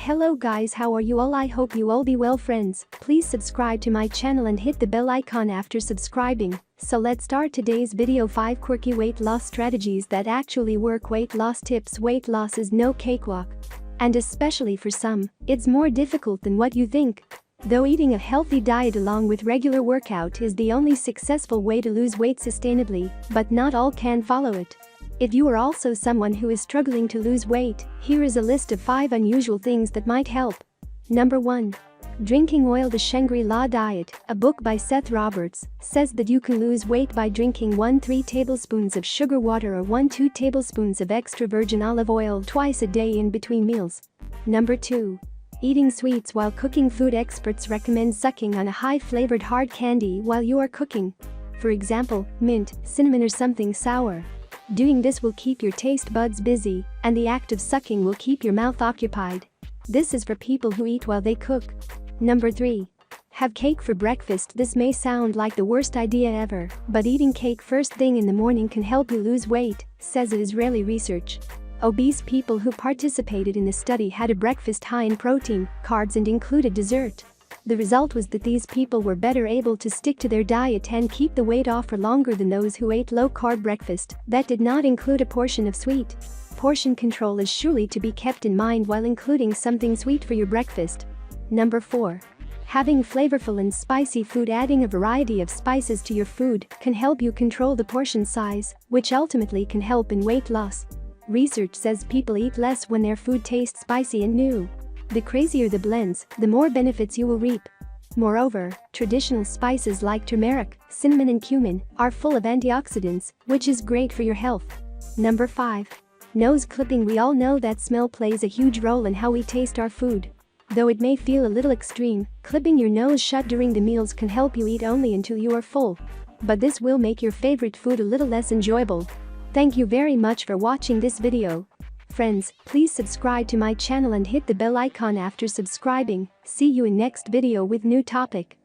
Hello guys, how are you all? I hope you all be well friends. Please subscribe to my channel and hit the bell icon after subscribing. So let's start today's video. 5 quirky weight loss strategies that actually work. Weight loss tips. Weight loss is no cakewalk. And especially for some, it's more difficult than what you think. Though eating a healthy diet along with regular workout is the only successful way to lose weight sustainably, but not all can follow it. If you are also someone who is struggling to lose weight, here is a list of 5 unusual things that might help. Number 1. Drinking oil. The Shangri-La Diet, a book by Seth Roberts, says that you can lose weight by drinking 1-3 tablespoons of sugar water or 1-2 tablespoons of extra virgin olive oil twice a day in between meals. Number 2. Eating sweets while cooking. Food experts recommend sucking on a high-flavored hard candy while you are cooking. For example, mint, cinnamon or something sour. Doing this will keep your taste buds busy, and the act of sucking will keep your mouth occupied. This is for people who eat while they cook. Number 3. Have cake for breakfast. This may sound like the worst idea ever, but eating cake first thing in the morning can help you lose weight, says Israeli research. Obese people who participated in the study had a breakfast high in protein, carbs and included dessert. The result was that these people were better able to stick to their diet and keep the weight off for longer than those who ate low-carb breakfast that did not include a portion of sweet. Portion control is surely to be kept in mind while including something sweet for your breakfast. Number 4. Having flavorful and spicy food. Adding a variety of spices to your food can help you control the portion size, which ultimately can help in weight loss. Research says people eat less when their food tastes spicy and new. The crazier the blends, the more benefits you will reap. Moreover, traditional spices like turmeric, cinnamon and cumin are full of antioxidants, which is great for your health. Number 5. Nose clipping. We all know that smell plays a huge role in how we taste our food. Though it may feel a little extreme, clipping your nose shut during the meals can help you eat only until you are full. But this will make your favorite food a little less enjoyable. Thank you very much for watching this video. Friends, please subscribe to my channel and hit the bell icon after subscribing. See you in next video with new topic.